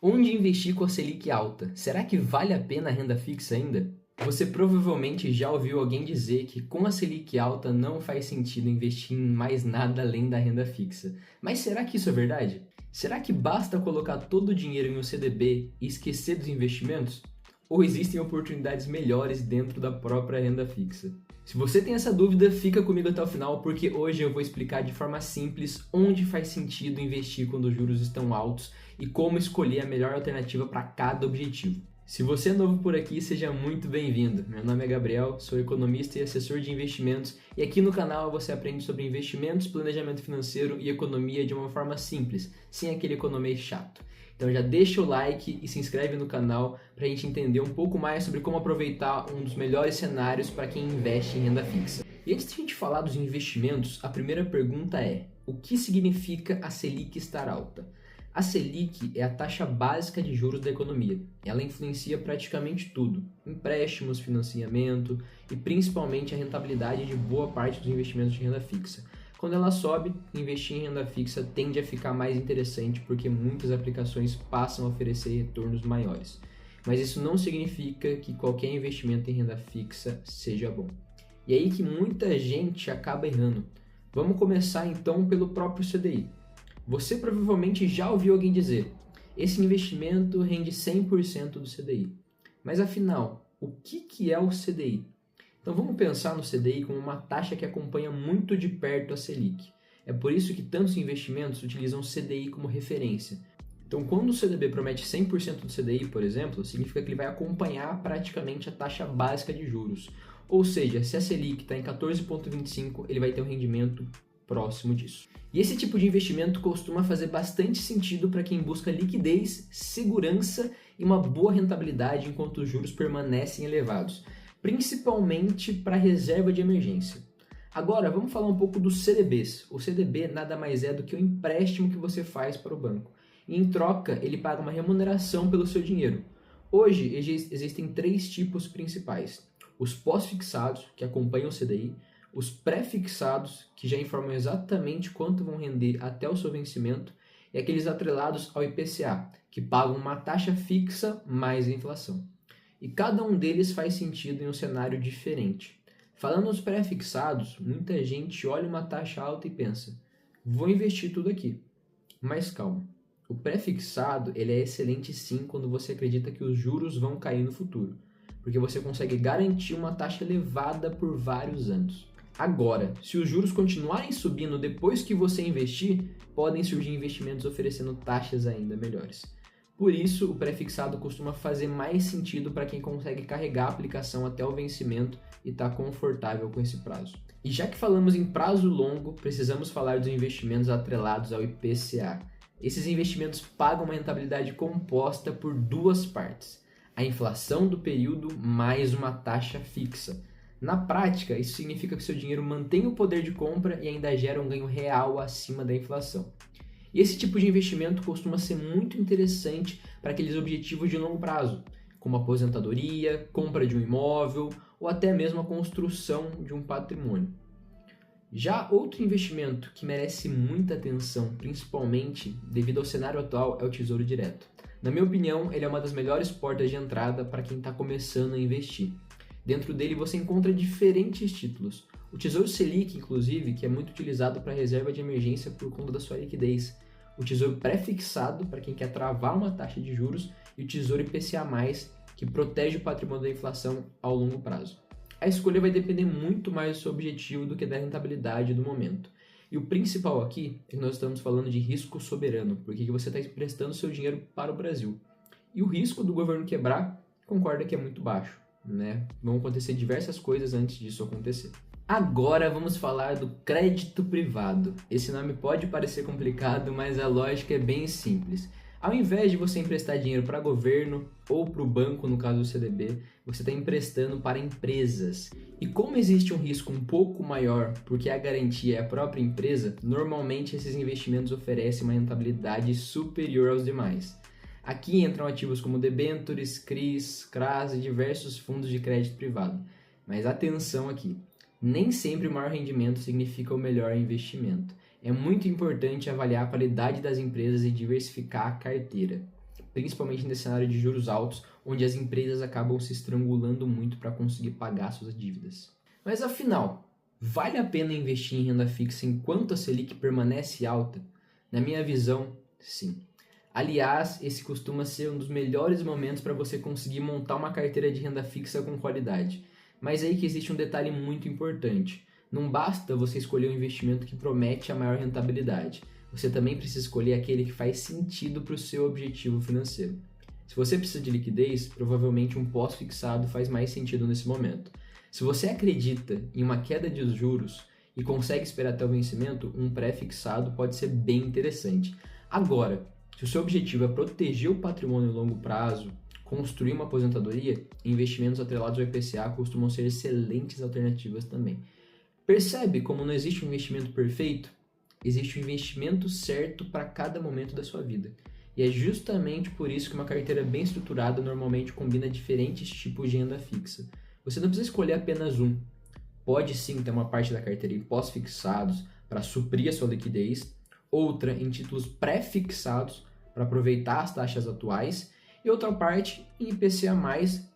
Onde investir com a Selic alta? Será que vale a pena a renda fixa ainda? Você provavelmente já ouviu alguém dizer que com a Selic alta não faz sentido investir em mais nada além da renda fixa. Mas será que isso é verdade? Será que basta colocar todo o dinheiro em um CDB e esquecer dos investimentos? Ou existem oportunidades melhores dentro da própria renda fixa? Se você tem essa dúvida, fica comigo até o final, porque hoje eu vou explicar de forma simples onde faz sentido investir quando os juros estão altos e como escolher a melhor alternativa para cada objetivo. Se você é novo por aqui, seja muito bem-vindo. Meu nome é Gabriel, sou economista e assessor de investimentos, e aqui no canal você aprende sobre investimentos, planejamento financeiro e economia de uma forma simples, sem aquele economês chato. Então já deixa o like e se inscreve no canal para a gente entender um pouco mais sobre como aproveitar um dos melhores cenários para quem investe em renda fixa. E antes de a gente falar dos investimentos, a primeira pergunta é: o que significa a Selic estar alta? A Selic é a taxa básica de juros da economia. Ela influencia praticamente tudo: empréstimos, financiamento e principalmente a rentabilidade de boa parte dos investimentos de renda fixa. Quando ela sobe, investir em renda fixa tende a ficar mais interessante porque muitas aplicações passam a oferecer retornos maiores. Mas isso não significa que qualquer investimento em renda fixa seja bom. E é aí que muita gente acaba errando. Vamos começar então pelo próprio CDI. Você provavelmente já ouviu alguém dizer: esse investimento rende 100% do CDI. Mas afinal, o que é o CDI? Então vamos pensar no CDI como uma taxa que acompanha muito de perto a Selic. É por isso que tantos investimentos utilizam o CDI como referência. Então quando o CDB promete 100% do CDI, por exemplo, significa que ele vai acompanhar praticamente a taxa básica de juros. Ou seja, se a Selic está em 14,25, ele vai ter um rendimento próximo disso. E esse tipo de investimento costuma fazer bastante sentido para quem busca liquidez, segurança e uma boa rentabilidade enquanto os juros permanecem elevados, principalmente para reserva de emergência. Agora, vamos falar um pouco dos CDBs. O CDB nada mais é do que o empréstimo que você faz para o banco. E em troca, ele paga uma remuneração pelo seu dinheiro. Hoje, existem três tipos principais: os pós-fixados, que acompanham o CDI, os pré-fixados, que já informam exatamente quanto vão render até o seu vencimento, e aqueles atrelados ao IPCA, que pagam uma taxa fixa mais a inflação. E cada um deles faz sentido em um cenário diferente. Falando nos pré-fixados, muita gente olha uma taxa alta e pensa: vou investir tudo aqui. Mas calma, o pré-fixado ele é excelente sim quando você acredita que os juros vão cair no futuro, porque você consegue garantir uma taxa elevada por vários anos. Agora, se os juros continuarem subindo depois que você investir, podem surgir investimentos oferecendo taxas ainda melhores. Por isso, o pré-fixado costuma fazer mais sentido para quem consegue carregar a aplicação até o vencimento e está confortável com esse prazo. E já que falamos em prazo longo, precisamos falar dos investimentos atrelados ao IPCA. Esses investimentos pagam uma rentabilidade composta por duas partes: a inflação do período mais uma taxa fixa. Na prática, isso significa que seu dinheiro mantém o poder de compra e ainda gera um ganho real acima da inflação. E esse tipo de investimento costuma ser muito interessante para aqueles objetivos de longo prazo, como aposentadoria, compra de um imóvel ou até mesmo a construção de um patrimônio. Já outro investimento que merece muita atenção, principalmente devido ao cenário atual, é o Tesouro Direto. Na minha opinião, ele é uma das melhores portas de entrada para quem está começando a investir. Dentro dele você encontra diferentes títulos. O Tesouro Selic, inclusive, que é muito utilizado para reserva de emergência por conta da sua liquidez. O Tesouro Pré-fixado, para quem quer travar uma taxa de juros. E o Tesouro IPCA+, que protege o patrimônio da inflação ao longo prazo. A escolha vai depender muito mais do seu objetivo do que da rentabilidade do momento. E o principal aqui é que nós estamos falando de risco soberano, porque você está emprestando seu dinheiro para o Brasil. E o risco do governo quebrar, concorda que é muito baixo, né? Vão acontecer diversas coisas antes disso acontecer. Agora vamos falar do crédito privado. Esse nome pode parecer complicado, mas a lógica é bem simples. Ao invés de você emprestar dinheiro para governo ou para o banco, no caso do CDB, você está emprestando para empresas. E como existe um risco um pouco maior, porque a garantia é a própria empresa, normalmente esses investimentos oferecem uma rentabilidade superior aos demais. Aqui entram ativos como debêntures, CRIs, CRAs e diversos fundos de crédito privado. Mas atenção aqui, nem sempre o maior rendimento significa o melhor investimento. É muito importante avaliar a qualidade das empresas e diversificar a carteira. principalmente nesse cenário de juros altos, onde as empresas acabam se estrangulando muito para conseguir pagar suas dívidas. Mas afinal, vale a pena investir em renda fixa enquanto a Selic permanece alta? Na minha visão, sim. Aliás, esse costuma ser um dos melhores momentos para você conseguir montar uma carteira de renda fixa com qualidade. Mas aí que existe um detalhe muito importante. Não basta você escolher um investimento que promete a maior rentabilidade. Você também precisa escolher aquele que faz sentido para o seu objetivo financeiro. Se você precisa de liquidez, provavelmente um pós-fixado faz mais sentido nesse momento. Se você acredita em uma queda de juros e consegue esperar até o vencimento, um pré-fixado pode ser bem interessante. Agora, se o seu objetivo é proteger o patrimônio a longo prazo, construir uma aposentadoria, investimentos atrelados ao IPCA costumam ser excelentes alternativas também. Percebe como não existe um investimento perfeito? Existe um investimento certo para cada momento da sua vida. E é justamente por isso que uma carteira bem estruturada normalmente combina diferentes tipos de renda fixa. Você não precisa escolher apenas um. Pode sim ter uma parte da carteira em pós-fixados para suprir a sua liquidez, outra em títulos pré-fixados para aproveitar as taxas atuais e outra parte em IPCA+,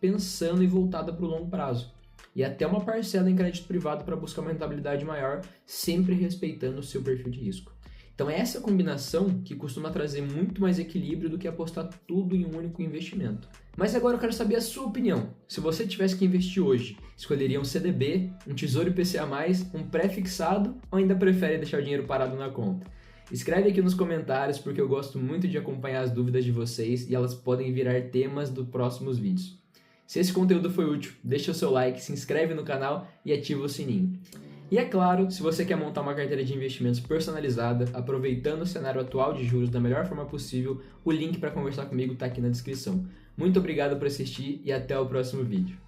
pensando e voltada para o longo prazo. E até uma parcela em crédito privado para buscar uma rentabilidade maior, sempre respeitando o seu perfil de risco. Então é essa combinação que costuma trazer muito mais equilíbrio do que apostar tudo em um único investimento. Mas agora eu quero saber a sua opinião. Se você tivesse que investir hoje, escolheria um CDB, um Tesouro IPCA+, um pré-fixado ou ainda prefere deixar o dinheiro parado na conta? Escreve aqui nos comentários porque eu gosto muito de acompanhar as dúvidas de vocês e elas podem virar temas dos próximos vídeos. Se esse conteúdo foi útil, deixa o seu like, se inscreve no canal e ativa o sininho. E é claro, se você quer montar uma carteira de investimentos personalizada, aproveitando o cenário atual de juros da melhor forma possível, o link para conversar comigo está aqui na descrição. Muito obrigado por assistir e até o próximo vídeo.